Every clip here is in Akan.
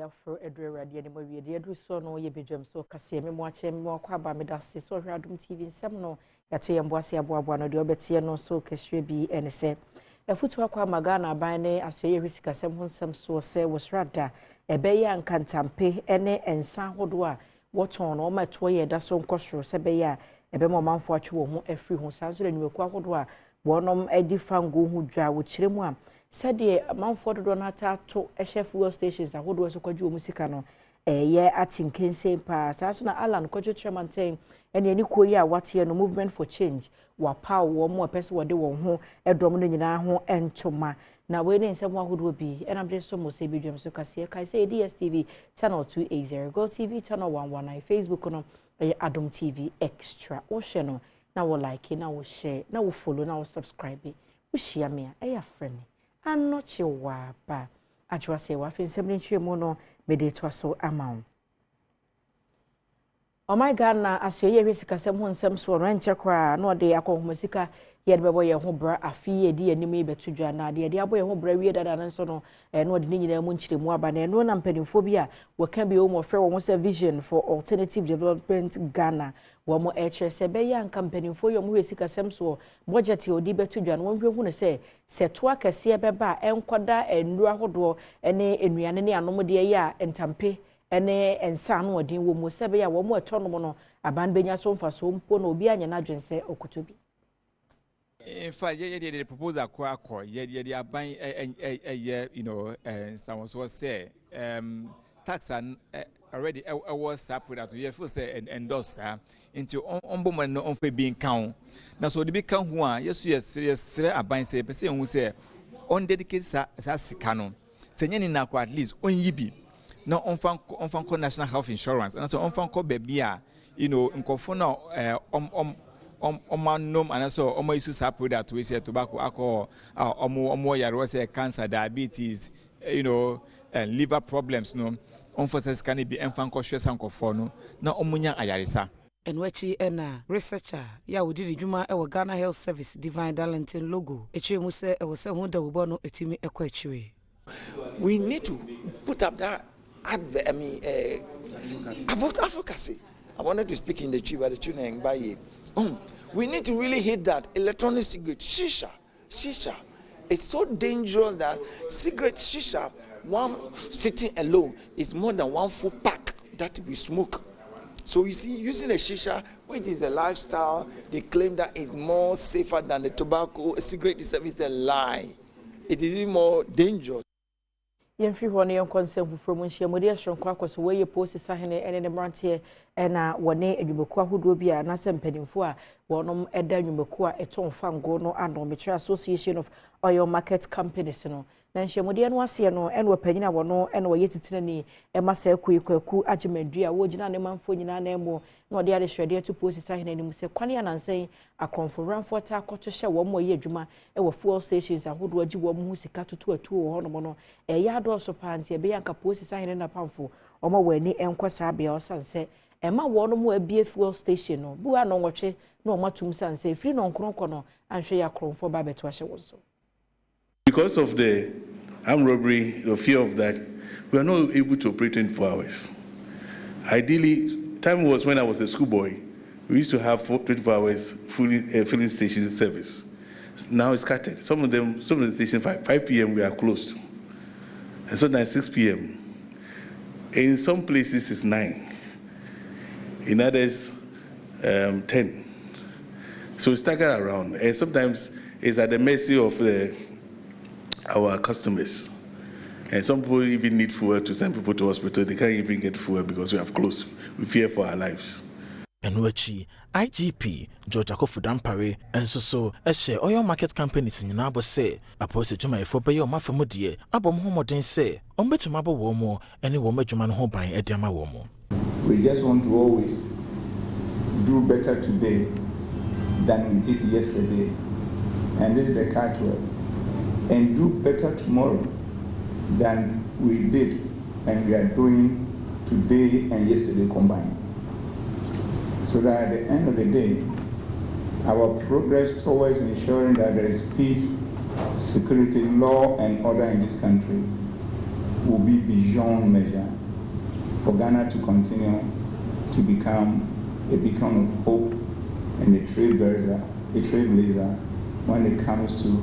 ya for Edre Radio ni mo wi de edu so no ye bedwam so kase me mo ache me mo kwa ba me da se so hwe Adom TV nsem no ya to ye mboase aboabo no de obete no so keswe bi ene se efutu akwa magana aban ne asoye hwisika sem ho nsem so se wosrada ebe ya nkantampe ene ensa hodo a woton no ma to ye da so nkosoro se be ya ebe mo manfo atwe wo ho afri ho sanso le niweku ahodo a wonom edi fango hu dwa wo kiremu a sade manfo dodo na ta to ehye fuel stations ahodo so kwadwo musika no ye atinkense pa saso na Alan kwadwo tremanten ene ani koyi a wate no movement for change wa pa wo mo pese wode wo ho edom no nyina ho entoma na we ne nsem ahodo bi enam de so mo se bidwam so kase kai say DSTV channel 280 Go TV channel 119 Facebook no Adom TV extra wo hwe no na wo like na wo share na wo follow na wo subscribe wo share me a friend anoche wa ba ajwa se wa fin sebrin twemu no mede to so amount. Oh my God, na asye hwesika sem ho nsem so no enche kwa na ode akohomasika ye de bebo ye ho bra afiye di anim e betudwa na de abo ye ho bra wie dada na nso no na ode ni nyina mu nkyiremu aba na no na mpanimfo bi a waka bi o mo frɛ wo se vision for alternative development Ghana wo mo se be ya nka mpanimfo yo mo hwesika sem so budget ye odi betudwa na wonhwe hu ne se to akase beba enkoda enru ahodo ene enuane ne anom de ya entampe ene ensa no odin wo mo sebe ya wo mo etono no aban benya so mfa so mpo no obi anya na dwense okotobi. In fact, the proposal kwa ye aban you know someone so say tax and already was separate that we feel say endorse into ombo no on fe being count na so the big count who are yes aban say person who say on dedicate sa sika no say nyani na kwa at least on yibi na on fan national health insurance and so on fan ko baby a you know nkofo na omanom and so omo isu sa product we say tobacco alcohol omo yaro say cancer diabetes you know liver problems no on for say can be enfan ko hwesa nkofo no na omunya ayaresa enwachi ena researcher ya wodi dwuma e Ghana Health Service Divine Darlington logo etwe mu se e wo se hu da wo bo no etimi ekwa achire. We need to put up that about advocacy. I wanted to speak in the chief, but the tuning by we need to really hit that electronic cigarette, shisha. It's so dangerous that cigarette shisha, one sitting alone is more than one full pack that we smoke. So you see, using a shisha, which is a lifestyle, they claim that is more safer than the tobacco. A cigarette is a lie. It is even more dangerous. Yemfi ho ne yonkonsen from nhyiamode ahronko akoso we post sahene ene ne brantie ena wone adwumeku ahodo bi a na se mpanimfo a wonom eda adwumeku a etonfa ngo no Adom Metro Association of Oil Market Companies no na nhyiamode no ase no ene wapanyina wono ene wo yetetenani ema sa akuikwaku agemadu a wo gina ne manfo nyina na emo na ode ade hwede to post sahene ni mu se kwane anansen akonfo ranfo ta akoto hye wo mo ye adwuma e wo fuel stations ahodo agi wo mo sika tutu atu wo hono no ya do so panti ebe yanka post sahene na pamfo omo wani enkwasa bia osanse ema wono mo abie fuel station no bu ano nwotwe na omatum sanse free no nkronko no anhwe ya kronfo ba beto ahye wonso. Because of the armed robbery, the fear of that, we are not able to operate 24 hours. Ideally, time was when I was a schoolboy. We used to have 24 hours filling station service. Now it's scattered. Some of the stations 5 p.m. we are closed, and so now 6 p.m. In some places it's 9. In others, 10. So it's staggered around, and sometimes it's at the mercy of our customers. And some people even need fuel to send people to hospital. They can't even get fuel because we have closed. We fear for our lives. Enwechi IGP George Akofudampare enso so ehye oil market companies nyina abo se apose juma efo be yo mafemo de abom homoden se ombetuma abo wo mo ene wo madwuma no ho ban ediama wo mo. We just want to always do better today than we did yesterday, and this is a catchword, and do better tomorrow than we did and we are doing today and yesterday combined. So that at the end of the day, our progress towards ensuring that there is peace, security, law, and order in this country will be beyond measure for Ghana to continue to become a beacon of hope and a trailblazer when it comes to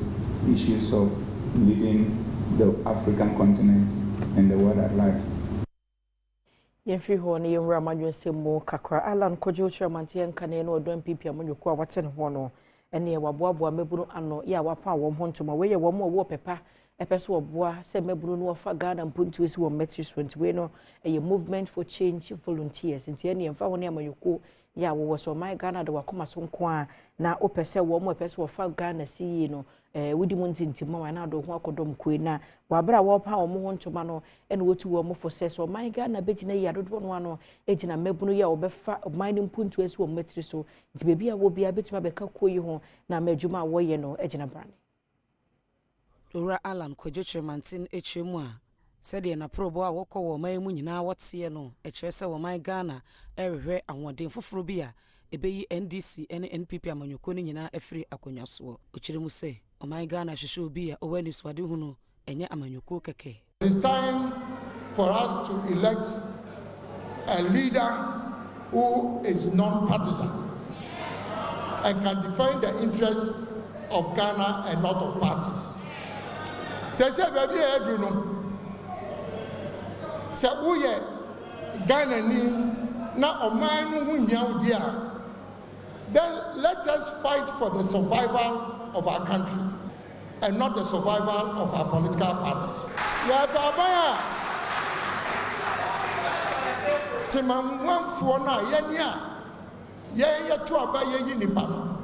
issues of leading the African continent and the world at large. Yemfri ho ne yemra madwen semo kakra Alan Kojo Chairmanti enkane no odon PP amanyoko a wate ne ho no ene waboaboa mebunu ano ya wapa wo ho ntoma we ye wo mo wo pepa epeso oboa se mebunu no fa Ghana mpuntu esi wo metris 20 we no a movement for change volunteers nti ene yemfa ho ne amanyoko ya wo so my Ghana de wakoma so nko a na opese wo mo epeso wo fa Ghana si no wudi mu ntintima wa na do ho akodom koi na wabra wo pa wo ho ntoma no ene wotu wo mo for say so my Ghana begina ya dodo no ano ejina mebunu ya obefa mining mpuntu esi wo metri so nti bebi a wo bia betuma beka koyi ho na madwuma wo ye no ejina brane Ora Alan Kojo Chairmantin echemu a sede na probo a wokọ wo man mu nyina wote no ekire se wo man Ghana ehwehwe ahoden foforo bi a ebeyi NDC ene NPP amanyoko ni nyina afiri akonnwaso okire mu se o man Ghana hwehwe obi a owani swade hu no enye amanyoko keke. It is time for us to elect a leader who is non-partisan and can defend the interests of Ghana and not of parties. Say baby Edu no. Say uye Ghana ni na oman no hu hia odi a. Then let us fight for the survival of our country and not the survival of our political parties. Ya baba timamwanfo na ye ni a ye to aba ye yi nipa no.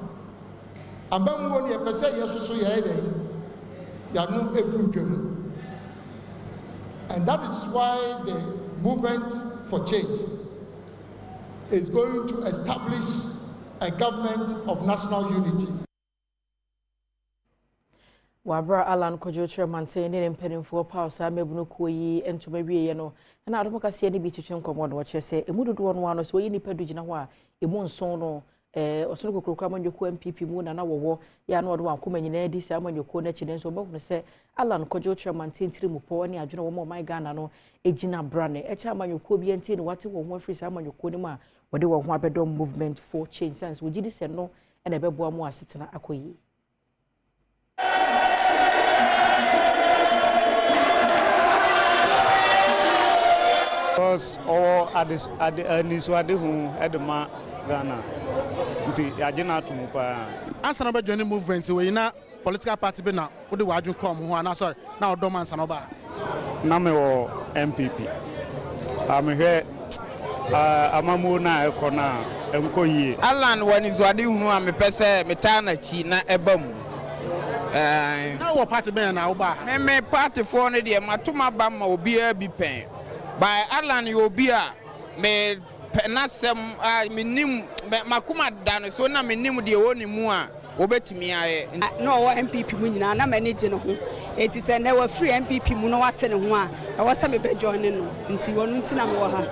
Ambamu woni e pese ye soso ye dey. Ya no edudwem. And that is why the movement for change is going to establish a government of national unity. Wabra Alan Kojo Chairmanti ne mpanyimfo pa osa mebunu koyi entoma wiye no na Adom kase ne bi twetwe nkomo no che se emudodo no ano so yi nipa du gina ho a emu nson no osoro kokrokra amanyoko MPP mu na wowo ya na odo ankoma nyina di sa amanyoko na chi nso bohunu se Alan Kojo Chairmanti ntiri mu po ne adwene wo mo my Ghana no ejina brane echa amanyoko bi enti ne wate wo ho afiri sa amanyoko ne mu a wode wo ho abedom movement for change sense wo gidi se no na beboa mu asetena akoyi. Because all at this Niswadi Edema Ghana. Yajina Tumupa. Answer number joining movement, we na political party bena, what do you come who are sorry, now Dom and Sanoba. Nameo MPP. I'm here, Amamuna Kona, Mkoyi. Alan, when is what you know, I'm a person, Metana China, Adom. Now what party bena now, ba? Me party for the Matuma Bama will be a bipen. By Alan, you will be a me penasem minim makuma dano so na minim de woni mu a obetimi are no MPP mu nyina na manage no ho enti se na wa free MPP mu no wate ne ho a wa sa me be join no nti wonu nti na me wo ha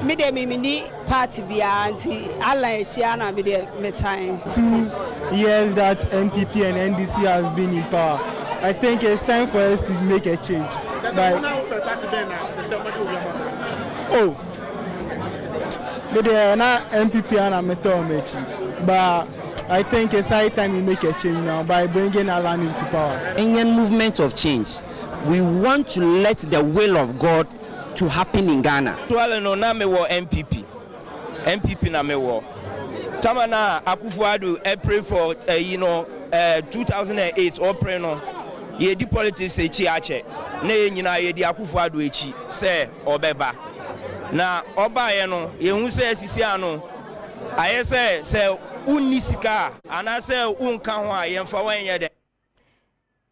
me de me ni party bia nti Alan ehia na me de me time 2 years that NPP and NDC has been in power. I think it's time for us to make a change. Oh, but na MPP and Metomechi. But I think it's high time we make a change now by bringing Alan into power. Indian movement of change. We want to let the will of God to happen in Ghana. Tuale no na me wo MPP. MPP na me wo. Tamana Akufo-Addo pray for 2008 or pray no. Ye di politics echi ache. Na nyina ye di Akufo-Addo echi say obeba. Na oba ye no ye hu say asisi ano aye say unisika ana say unka ho a ye mfa wan ye de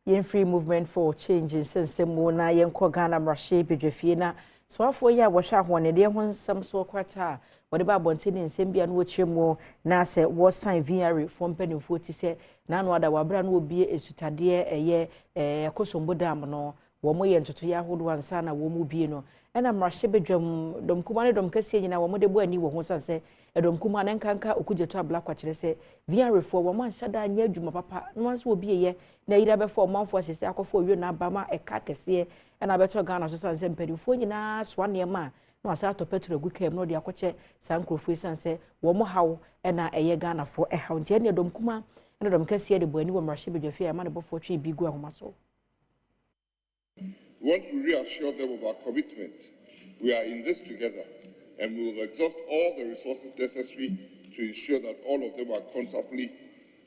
yen free movement for change nsensemo na yen ko Ghana mrahye bedwafie na so afo ye a wo hwa ho ne de ho nsam so kwata wode ba bonte ne nsem bia no wo kyeremo na say wo sign VR for mpanimfo ti say na no ada wabra no obi esutade eye ekosombo dam no wo mo ye ntoto ya hodo ansa na wo mu bie no ena mrahye bedwam dom kuma ne dom kase nyina wo mo de bo ani wo ho sanse edom kuma ne nkanka okugyeto abla kwakire se vianrefo wo man hyada anya adwuma papa no anso obi ye na yira be fo manfo asese akofo owie na abama eka kese ena beto Ghana so sanse mpadifo nyina soa ne ma no asa to petro gu kem no de akwache sankrofo sanse wo mo hawo ena eye Ghana fo hawo ntia ne dom kuma ena dom kase de bo ani wo mrahye bedwafi ya ma ne bofo twi bi gu ahomaso. We want to reassure them of our commitment. We are in this together, and we will exhaust all the resources necessary to ensure that all of them are comfortably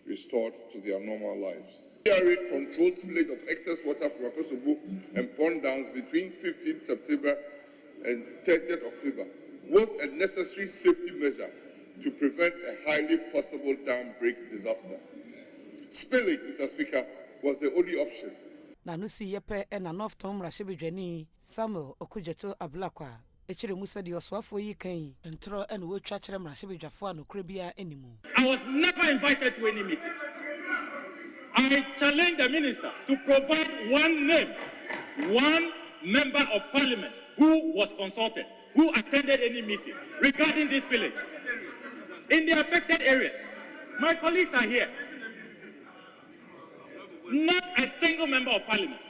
restored to their normal lives. CRA controlled spillage of excess water from Akosobo and pond dams between 15th September and 30th October was a necessary safety measure to prevent a highly possible dam break disaster. Spillage, Mr. Speaker, was the only option. Na no si yepe na North Tom Rashebedwani Samuel Okudjeto Ablakwa echere musa di oswafo yi kan entro na wo twa kire Rashebedwafo anokre bia animu. I was never invited to any meeting. I challenge the minister to provide one name, one member of parliament who was consulted, who attended any meeting regarding this village in the affected areas. My colleagues are here. Not a single member of parliament.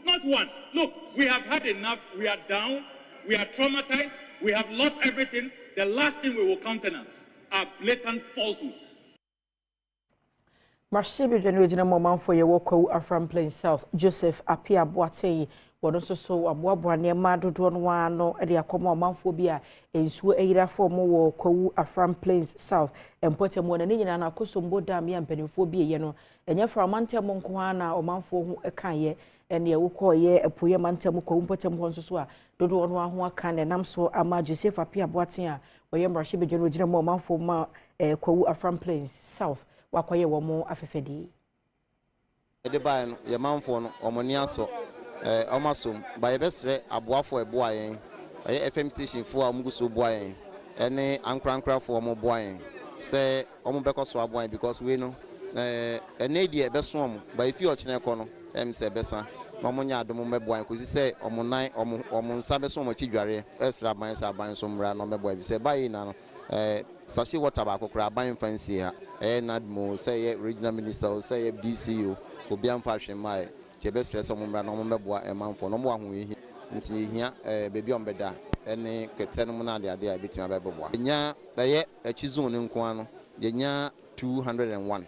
Not one. Look, we have had enough. We are down. We are traumatized. We have lost everything. The last thing we will countenance are blatant falsehoods. Marshabi General Moment for your walk from Plain South. Joseph Apia Boateng. Wono so aboaboa ne ma dodo no wa no e de akomo manfo bi a ensuo eyira fo mo wo kwawu Afram Plains South empotem wona ne nyina na akosombo dam ya mpanimfo bi ye no enye fra mantem nko ha na omanfo hu ekan ye ene ye wokọ ye epoye mantem kwawu mpotem ho nso so a dodo no ho aka ne nam so ama Joseph Apia Boateng a oye mrahye be geno gina mo omanfo ma kwawu Afram Plains South wakoye wo mo afefedi ede ba no ye manfo no omoni aso omasom by besre aboafo eboa yen FM station fo amuguso boa yen ene ankrankra fo mo boa yen se omo bekoso aboa yen because we no ene die beso omo by fi ochine ko no se besa omo nya adom meboa yen kosi se omo nan omo nsa beso omo chidware esra ban sa ban so mra no meboa bi se bayi na no sashi water ba kokra ban fancy ha nadmo se ye regional minister se ye DCO obi amfa hwemai kebe stress omumra no mebeboa emanfo no mo ahu ehi ntini ehia bebi ombeda ene kete no na ade ade a betima bebeboa nya beye achi zone nko ano nya 201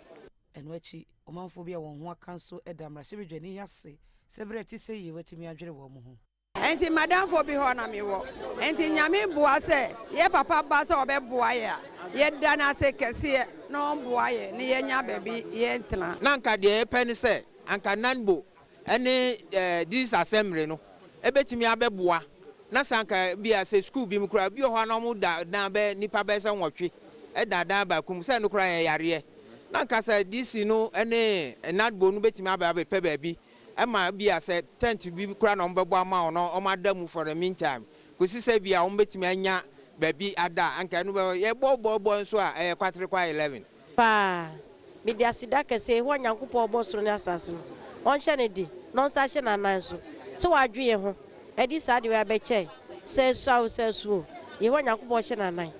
eno achi omanfo bia won ho akanso edamra Sebedwani yase sebre ti se ye watimi adwere wo mo ho enti madam fo bi ho na mi wo enti nyame boa se ye papa ba se obeboa ye dana se kese no boa ye ne ye nya bebi ye ntena nanka de epeni se anka nanbo ene this assembly no ebetimi abeboa na sanka bia se school bi mkura bi ho na mu da na be nipa be se nwotwe edada ba kum se no kura yare na nka se this no ene nanbo no betimi aba pe ba bi ema bia se tent bi kura na mbebo ama no o madamu for the meantime kusi se bia o betimi anya ba bi ada anka no be ye bobo nso a kwatre kwa 11 pa media sida kese ho nyankopɔ obo soro ne asase no on hye di non sa hye na nan so wadwe ho edi sa de we abeche se so ye ho nyankopɔ hye na nan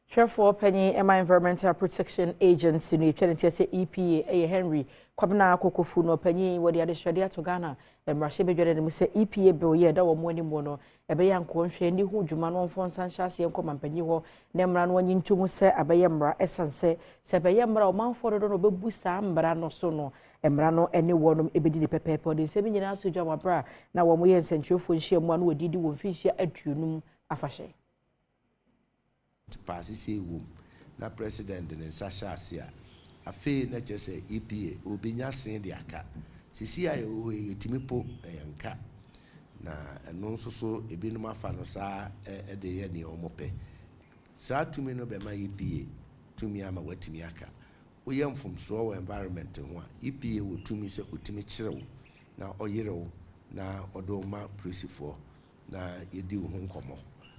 Therefore, Penny Emma Environmental Protection Agency no etwentia se EPA Henry Kwabena Kokofu no Penny wo de adehwede to Ghana emrahye bedwere ne mu se EPA bill ye da wo mo animu no ebe yanko nhwe ni hu dwuma no mfo nsanhyase enko mampanyi ho na mra no anyi ntumu se abaye mra esanse se abaye mra o manfo do no bebu sa mra no so no emra no ene wonom ebedi ni pepepe de se bi nyina so dwa wabra na wo mo ye nsentwefo nhye mu no odidi wo mfinhye aduonum afahye pasisi wom na president ne sasha asia afi na chese EPA obinya sen de aka sisi aye o yetimipo yanka na eno nso so ebinum afa no sa de ye ne omope sa tumi no be ma EPA tumi ama watimi aka oyem mfomso wo environment ho a EPA wo tumi se otimi kirewo na oyerewo na odoma prisifo na yedi wo nkomo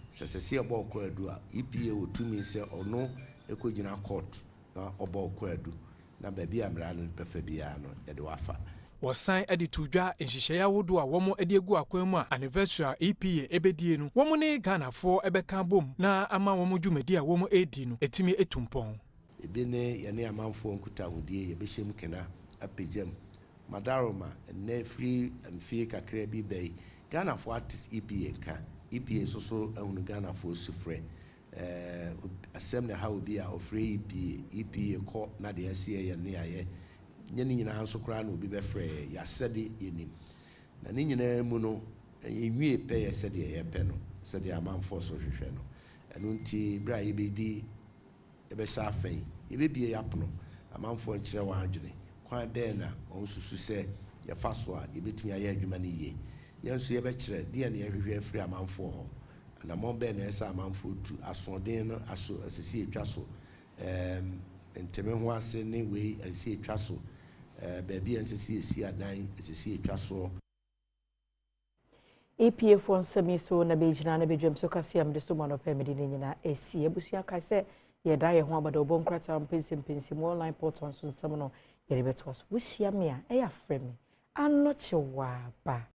sese abo ko adu a EPA otumi se ono ekogina court na obo ko adu na ba bia mra no pefa bia no ye de wafa wɔsan de to dwa nhyehyɛeɛ ahodoɔ a wɔn de agu akwan mu a anniversary a EPA ebedie no wɔn ne Ghanafoɔ ɛbɛka bom na ama wɔn dwumadi a wɔn edi no etimi etumpɔn. Ebi ne yɛne amanfoɔ nkutahodie yɛbɛhyɛm kena apegyam madaroma ne free mfie kakra bi bɛyi Ghanafoɔ at EPA nka EPA so ahunu Ghanafoɔ sufrɛ asɛm na ha obi a ofrɛ EPA kɔ na de asie yɛ ne ayɛ nyɛ ne nyinaa nso koraa na obi bɛfrɛ yɛasɛde yɛnim na ne nyinaa mu no yɛnwie pɛ yɛ sɛdeɛ yɛpɛ no sɛdeɛ amanfoɔ so hwehwɛ no ɛno nti berɛ a yɛbɛdi yɛbɛhyɛ afɛn yɛbɛbie yɛapono amanfoɔ nkyerɛ wɔn adwene kwan bɛɛ na wɔn susu sɛ yɛfa so a yɛbɛtumi ayɛ adwuma no yie yɛn nso yɛbɛkyerɛ deɛ ne yɛhwehwɛ afiri amanfoɔ hɔ anammɔn bɛɛ na ɛsɛ amanfoɔ tu asoɔden no aso asisi etwa so ntɛmɛ ho ase ne wei asisi etwa so baabi a nsisi esi adan asisi etwa so. EPA for nsɛm so na bɛgyina na bɛdwam so kase am de so ma no pɛ mede ne nyina esi abusua kae sɛ yɛda yɛ ho abada obɔ nkrata mpɛnsɛmpɛnsɛ mu online portal so nsɛm no yɛde bɛto so wohyia me a ɛyɛ afrɛ me anɔkye wa ba